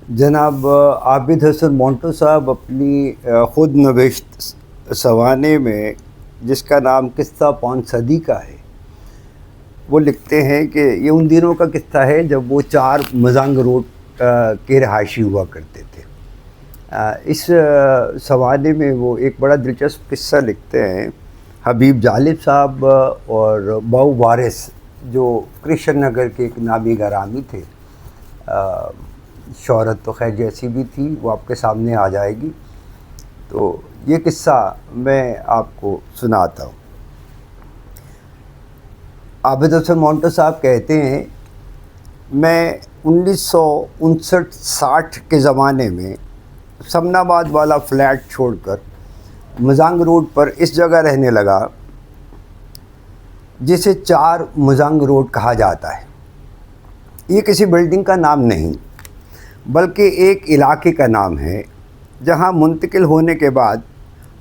جناب عابد حسن مونٹو صاحب اپنی خود نوشت سوانح میں، جس کا نام قصہ پون صدی کا ہے، وہ لکھتے ہیں کہ یہ ان دنوں کا قصہ ہے جب وہ 4 مزنگ روڈ کے رہائشی ہوا کرتے تھے۔ اس سوانح میں وہ ایک بڑا دلچسپ قصہ لکھتے ہیں۔ حبیب جالب صاحب اور باؤ وارث، جو کرشن نگر کے ایک نامی گرامی تھے، شہرت تو خیر جیسی بھی تھی وہ آپ کے سامنے آ جائے گی، تو یہ قصہ میں آپ کو سناتا ہوں۔ عابد حسن مونٹو صاحب کہتے ہیں، میں 1959-60 کے زمانے میں سمن آباد والا فلیٹ چھوڑ کر مزنگ روڈ پر اس جگہ رہنے لگا جسے 4 مزنگ روڈ کہا جاتا ہے۔ یہ کسی بلڈنگ کا نام نہیں بلکہ ایک علاقے کا نام ہے جہاں منتقل ہونے کے بعد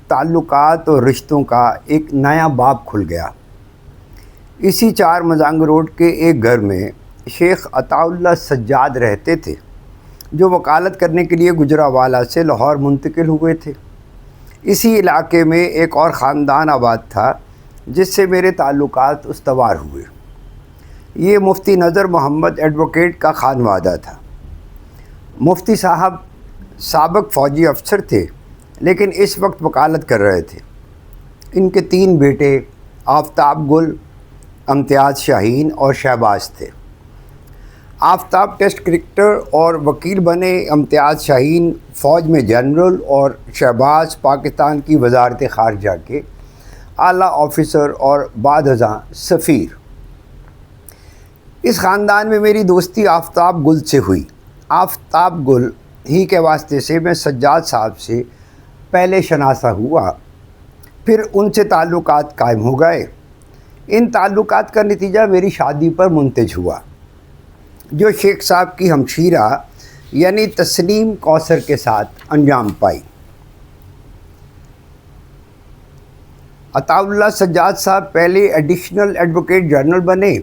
تعلقات اور رشتوں کا ایک نیا باب کھل گیا۔ اسی 4 مزنگ روڈ کے ایک گھر میں شیخ عطا اللہ سجاد رہتے تھے، جو وکالت کرنے کے لیے گجرانوالہ سے لاہور منتقل ہوئے تھے۔ اسی علاقے میں ایک اور خاندان آباد تھا جس سے میرے تعلقات استوار ہوئے۔ یہ مفتی نذر محمد ایڈوکیٹ کا خانوادہ تھا۔ مفتی صاحب سابق فوجی افسر تھے لیکن اس وقت وکالت کر رہے تھے۔ ان کے 3 بیٹے آفتاب گل، امتیاز شاہین اور شہباز تھے۔ آفتاب ٹیسٹ کرکٹر اور وکیل بنے، امتیاز شاہین فوج میں جنرل اور شہباز پاکستان کی وزارت خارجہ کے اعلیٰ آفیسر اور بعد ازاں سفیر۔ اس خاندان میں میری دوستی آفتاب گل سے ہوئی۔ آفتاب گل ہی کے واسطے سے میں سجاد صاحب سے پہلے شناسا ہوا، پھر ان سے تعلقات قائم ہو گئے۔ ان تعلقات کا نتیجہ میری شادی پر منتج ہوا، جو شیخ صاحب کی ہمشیرہ یعنی تسنیم کوثر کے ساتھ انجام پائی۔ عطا اللہ سجاد صاحب پہلے ایڈیشنل ایڈوکیٹ جنرل بنے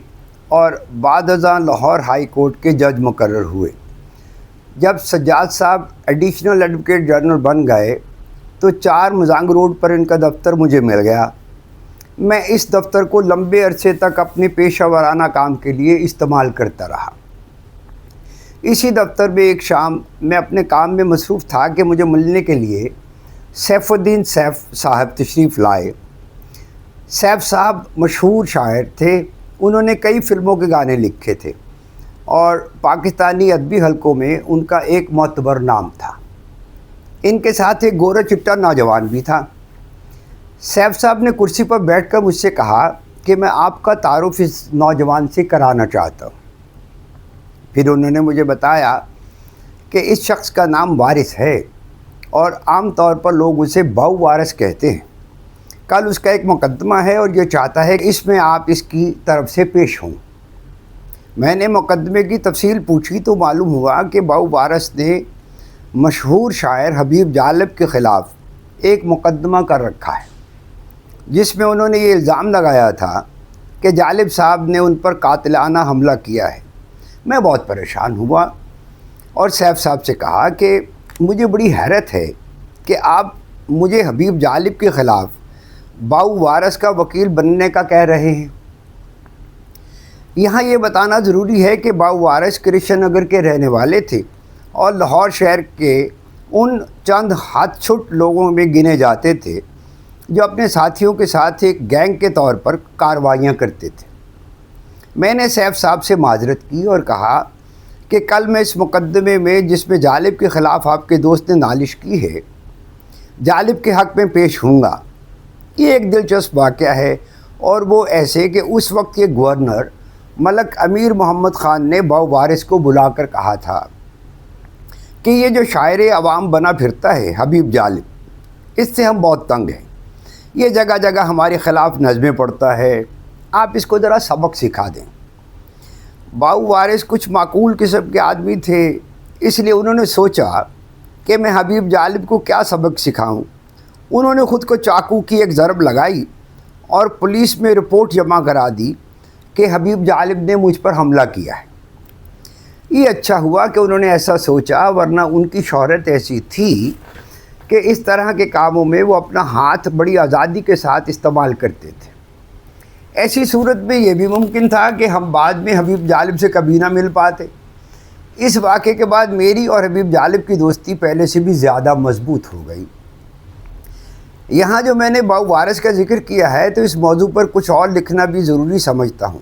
اور بعد ازاں لاہور ہائی کورٹ کے جج مقرر ہوئے۔ جب سجاد صاحب ایڈیشنل ایڈوکیٹ جنرل بن گئے تو 4 مزنگ روڈ پر ان کا دفتر مجھے مل گیا۔ میں اس دفتر کو لمبے عرصے تک اپنے پیشہ ورانہ کام کے لیے استعمال کرتا رہا۔ اسی دفتر میں ایک شام میں اپنے کام میں مصروف تھا کہ مجھے ملنے کے لیے سیف الدین سیف صاحب تشریف لائے۔ سیف صاحب مشہور شاعر تھے، انہوں نے کئی فلموں کے گانے لکھے تھے اور پاکستانی ادبی حلقوں میں ان کا ایک معتبر نام تھا۔ ان کے ساتھ ایک گورا چٹا نوجوان بھی تھا۔ سیف صاحب نے کرسی پر بیٹھ کر مجھ سے کہا کہ میں آپ کا تعارف اس نوجوان سے کرانا چاہتا ہوں۔ پھر انہوں نے مجھے بتایا کہ اس شخص کا نام وارث ہے اور عام طور پر لوگ اسے باؤ وارث کہتے ہیں۔ کل اس کا ایک مقدمہ ہے اور یہ چاہتا ہے کہ اس میں آپ اس کی طرف سے پیش ہوں۔ میں نے مقدمے کی تفصیل پوچھی تو معلوم ہوا کہ باؤ وارث نے مشہور شاعر حبیب جالب کے خلاف ایک مقدمہ کر رکھا ہے، جس میں انہوں نے یہ الزام لگایا تھا کہ جالب صاحب نے ان پر قاتلانہ حملہ کیا ہے۔ میں بہت پریشان ہوا اور سیف صاحب سے کہا کہ مجھے بڑی حیرت ہے کہ آپ مجھے حبیب جالب کے خلاف باؤ وارث کا وکیل بننے کا کہہ رہے ہیں۔ یہاں یہ بتانا ضروری ہے کہ باؤ وارث کرشن نگر کے رہنے والے تھے اور لاہور شہر کے ان چند ہاتھ چھٹ لوگوں میں گنے جاتے تھے جو اپنے ساتھیوں کے ساتھ ایک گینگ کے طور پر کارروائیاں کرتے تھے۔ میں نے سیف صاحب سے معذرت کی اور کہا کہ کل میں اس مقدمے میں جس میں جالب کے خلاف آپ کے دوست نے نالش کی ہے، جالب کے حق میں پیش ہوں گا۔ یہ ایک دلچسپ واقعہ ہے اور وہ ایسے کہ اس وقت کے گورنر ملک امیر محمد خان نے باؤ وارث کو بلا کر کہا تھا کہ یہ جو شاعر عوام بنا پھرتا ہے حبیب جالب، اس سے ہم بہت تنگ ہیں۔ یہ جگہ جگہ ہمارے خلاف نظمیں پڑھتا ہے، آپ اس کو ذرا سبق سکھا دیں۔ باؤ وارث کچھ معقول قسم کے آدمی تھے، اس لیے انہوں نے سوچا کہ میں حبیب جالب کو کیا سبق سکھاؤں۔ انہوں نے خود کو چاقو کی ایک ضرب لگائی اور پولیس میں رپورٹ جمع کرا دی کہ حبیب جالب نے مجھ پر حملہ کیا ہے۔ یہ اچھا ہوا کہ انہوں نے ایسا سوچا، ورنہ ان کی شہرت ایسی تھی کہ اس طرح کے کاموں میں وہ اپنا ہاتھ بڑی آزادی کے ساتھ استعمال کرتے تھے۔ ایسی صورت میں یہ بھی ممکن تھا کہ ہم بعد میں حبیب جالب سے کبھی نہ مل پاتے۔ اس واقعے کے بعد میری اور حبیب جالب کی دوستی پہلے سے بھی زیادہ مضبوط ہو گئی۔ یہاں جو میں نے باؤ وارث کا ذکر کیا ہے تو اس موضوع پر کچھ اور لکھنا بھی ضروری سمجھتا ہوں۔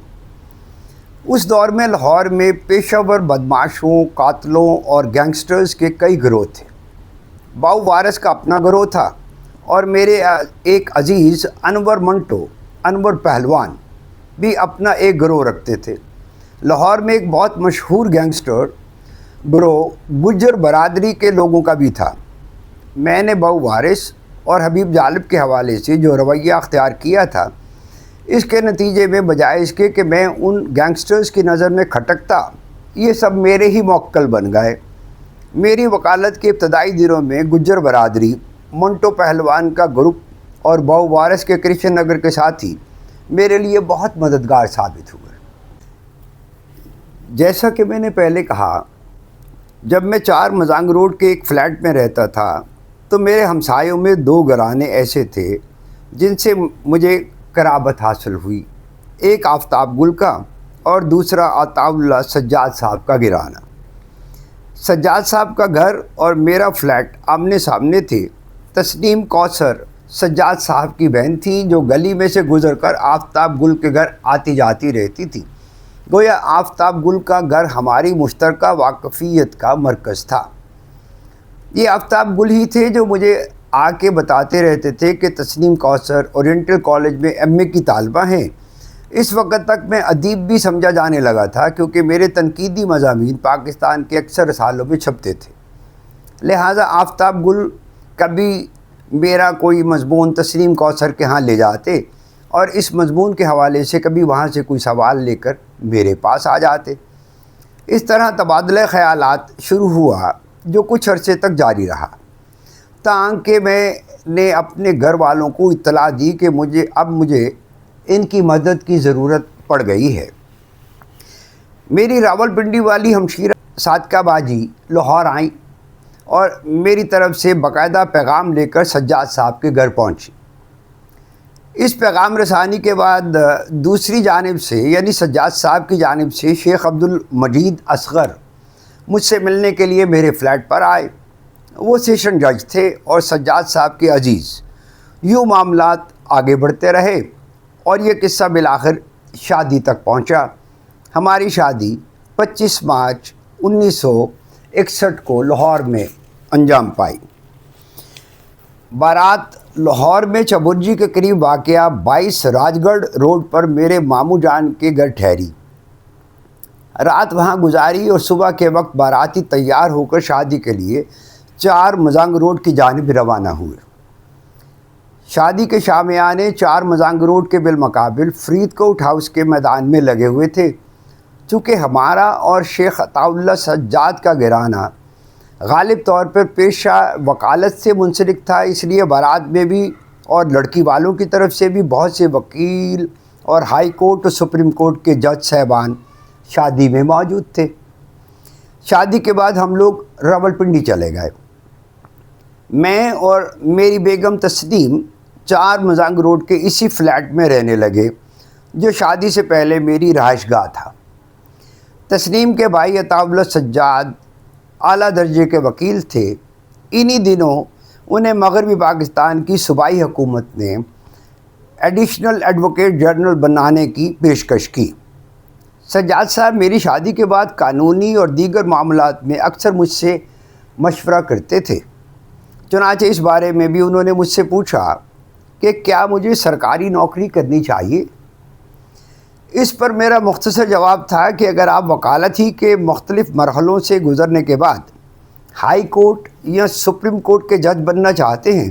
اس دور میں لاہور میں پیشہ ور بدماشوں، قاتلوں اور گینگسٹرز کے کئی گروہ تھے۔ باؤ وارث کا اپنا گروہ تھا اور میرے ایک عزیز انور پہلوان بھی اپنا ایک گروہ رکھتے تھے۔ لاہور میں ایک بہت مشہور گینگسٹر گروہ گجر برادری کے لوگوں کا بھی تھا۔ میں نے باؤ وارث اور حبیب جالب کے حوالے سے جو رویہ اختیار کیا تھا، اس کے نتیجے میں بجائے اس کے کہ میں ان گینگسٹرز کی نظر میں کھٹکتا، یہ سب میرے ہی موکل بن گئے۔ میری وکالت کے ابتدائی دنوں میں گجر برادری، منٹو پہلوان کا گروپ اور باؤ وارث کے کرشن نگر کے ساتھی میرے لیے بہت مددگار ثابت ہوئے۔ جیسا کہ میں نے پہلے کہا، جب میں 4 مزانگ روڈ کے ایک فلیٹ میں رہتا تھا تو میرے ہمسایوں میں 2 گھرانے ایسے تھے جن سے مجھے قرابت حاصل ہوئی۔ ایک آفتاب گل کا اور دوسرا عطاء اللہ سجاد صاحب کا گھرانہ۔ سجاد صاحب کا گھر اور میرا فلیٹ آمنے سامنے تھے۔ تسنیم کوثر سجاد صاحب کی بہن تھی جو گلی میں سے گزر کر آفتاب گل کے گھر آتی جاتی رہتی تھی۔ گویا آفتاب گل کا گھر ہماری مشترکہ واقفیت کا مرکز تھا۔ یہ آفتاب گل ہی تھے جو مجھے آ کے بتاتے رہتے تھے کہ تسنیم کوثر اورینٹل کالج میں ایم اے کی طالبہ ہیں۔ اس وقت تک میں ادیب بھی سمجھا جانے لگا تھا کیونکہ میرے تنقیدی مضامین پاکستان کے اکثر رسالوں میں چھپتے تھے، لہٰذا آفتاب گل کبھی میرا کوئی مضمون تسنیم کوثر کے ہاں لے جاتے اور اس مضمون کے حوالے سے کبھی وہاں سے کوئی سوال لے کر میرے پاس آ جاتے۔ اس طرح تبادلہ خیالات شروع ہوا جو کچھ عرصے تک جاری رہا، تاکہ میں نے اپنے گھر والوں کو اطلاع دی کہ مجھے ان کی مدد کی ضرورت پڑ گئی ہے۔ میری راولپنڈی والی ہمشیرہ صادقہ باجی لاہور آئیں اور میری طرف سے باقاعدہ پیغام لے کر سجاد صاحب کے گھر پہنچی۔ اس پیغام رسانی کے بعد دوسری جانب سے یعنی سجاد صاحب کی جانب سے شیخ عبدالمجید اصغر مجھ سے ملنے کے لیے میرے فلیٹ پر آئے۔ وہ سیشن جج تھے اور سجاد صاحب کے عزیز۔ یوں معاملات آگے بڑھتے رہے اور یہ قصہ بالآخر شادی تک پہنچا۔ ہماری شادی 25 مارچ 1961 کو لاہور میں انجام پائی۔ بارات لاہور میں چبرجی کے قریب واقع 22 راج گڑھ روڈ پر میرے ماموں جان کے گھر ٹھہری۔ رات وہاں گزاری اور صبح کے وقت باراتی تیار ہو کر شادی کے لیے 4 مزانگ روڈ کی جانب روانہ ہوئے۔ شادی کے شامیانے 4 مزانگ روڈ کے بالمقابل فرید کوٹ ہاؤس کے میدان میں لگے ہوئے تھے۔ چونکہ ہمارا اور شیخ عطاء اللہ سجاد کا گھرانہ غالب طور پر پیشہ وکالت سے منسلک تھا، اس لیے بارات میں بھی اور لڑکی والوں کی طرف سے بھی بہت سے وکیل اور ہائی کورٹ اور سپریم کورٹ کے جج صاحبان شادی میں موجود تھے۔ شادی کے بعد ہم لوگ راولپنڈی چلے گئے۔ میں اور میری بیگم تسنیم 4 مزانگ روڈ کے اسی فلیٹ میں رہنے لگے جو شادی سے پہلے میری رہائش گاہ تھا۔ تسنیم کے بھائی عطاء اللہ سجاد اعلیٰ درجے کے وکیل تھے۔ انہی دنوں انہیں مغربی پاکستان کی صوبائی حکومت نے ایڈیشنل ایڈوکیٹ جنرل بنانے کی پیشکش کی۔ سجاد صاحب میری شادی کے بعد قانونی اور دیگر معاملات میں اکثر مجھ سے مشورہ کرتے تھے۔ چنانچہ اس بارے میں بھی انہوں نے مجھ سے پوچھا کہ کیا مجھے سرکاری نوکری کرنی چاہیے۔ اس پر میرا مختصر جواب تھا کہ اگر آپ وکالت ہی کے مختلف مرحلوں سے گزرنے کے بعد ہائی کورٹ یا سپریم کورٹ کے جج بننا چاہتے ہیں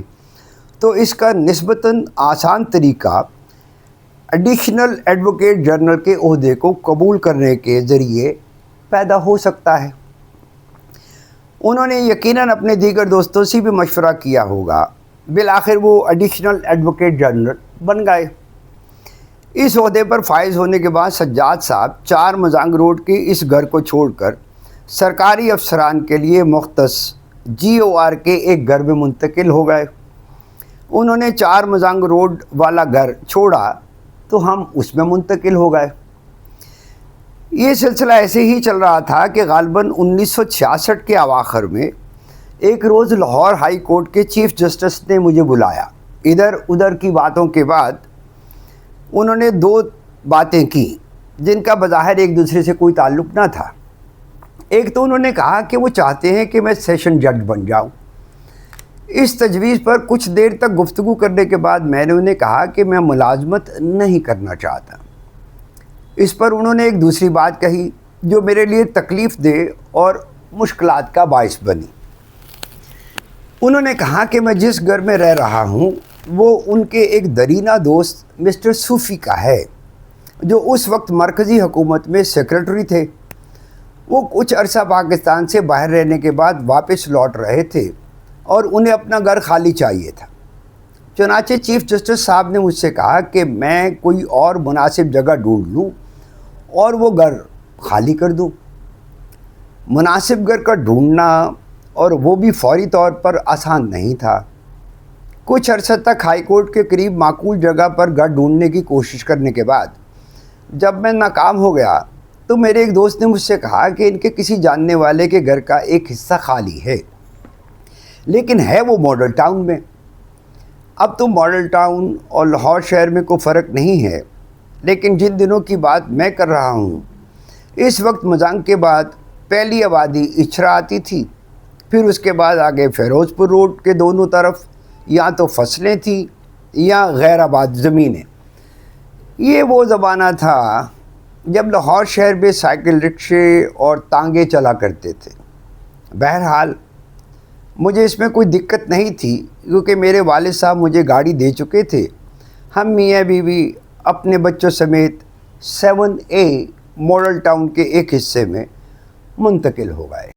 تو اس کا نسبتاً آسان طریقہ ایڈیشنل ایڈوکیٹ جنرل کے عہدے کو قبول کرنے کے ذریعے پیدا ہو سکتا ہے۔ انہوں نے یقیناً اپنے دیگر دوستوں سے بھی مشورہ کیا ہوگا۔ بالآخر وہ ایڈیشنل ایڈوکیٹ جنرل بن گئے۔ اس عہدے پر فائز ہونے کے بعد سجاد صاحب 4 مزانگ روڈ کے اس گھر کو چھوڑ کر سرکاری افسران کے لیے مختص GOR کے ایک گھر میں منتقل ہو گئے۔ انہوں نے 4 مزنگ روڈ والا گھر چھوڑا تو ہم اس میں منتقل ہو گئے۔ یہ سلسلہ ایسے ہی چل رہا تھا کہ غالباً 1966 کے اواخر میں ایک روز لاہور ہائی کورٹ کے چیف جسٹس نے مجھے بلایا۔ ادھر ادھر کی باتوں کے بعد انہوں نے 2 باتیں کی جن کا بظاہر ایک دوسرے سے کوئی تعلق نہ تھا۔ ایک تو انہوں نے کہا کہ وہ چاہتے ہیں کہ میں سیشن جج بن جاؤں۔ اس تجویز پر کچھ دیر تک گفتگو کرنے کے بعد میں نے انہیں کہا کہ میں ملازمت نہیں کرنا چاہتا۔ اس پر انہوں نے ایک دوسری بات کہی جو میرے لیے تکلیف دہ اور مشکلات کا باعث بنی۔ انہوں نے کہا کہ میں جس گھر میں رہ رہا ہوں وہ ان کے ایک درینہ دوست مسٹر صوفی کا ہے جو اس وقت مرکزی حکومت میں سیکرٹری تھے۔ وہ کچھ عرصہ پاکستان سے باہر رہنے کے بعد واپس لوٹ رہے تھے اور انہیں اپنا گھر خالی چاہیے تھا۔ چنانچہ چیف جسٹس صاحب نے مجھ سے کہا کہ میں کوئی اور مناسب جگہ ڈھونڈ لوں اور وہ گھر خالی کر دوں۔ مناسب گھر کا ڈھونڈنا اور وہ بھی فوری طور پر آسان نہیں تھا۔ کچھ عرصہ تک ہائی کورٹ کے قریب معقول جگہ پر گھر ڈھونڈنے کی کوشش کرنے کے بعد جب میں ناکام ہو گیا تو میرے ایک دوست نے مجھ سے کہا کہ ان کے کسی جاننے والے کے گھر کا ایک حصہ خالی ہے، لیکن ہے وہ ماڈل ٹاؤن میں۔ اب تو ماڈل ٹاؤن اور لاہور شہر میں کوئی فرق نہیں ہے، لیکن جن دنوں کی بات میں کر رہا ہوں اس وقت مزنگ کے بعد پہلی آبادی اچھرا آتی تھی، پھر اس کے بعد آگے فیروز پور روڈ کے دونوں طرف یا تو فصلیں تھیں یا غیر آباد زمینیں۔ یہ وہ زمانہ تھا جب لاہور شہر میں سائیکل رکشے اور تانگے چلا کرتے تھے۔ بہرحال مجھے اس میں کوئی دقت نہیں تھی کیونکہ میرے والد صاحب مجھے گاڑی دے چکے تھے۔ ہم میاں بیوی اپنے بچوں سمیت 7A ماڈل ٹاؤن کے ایک حصے میں منتقل ہو گئے۔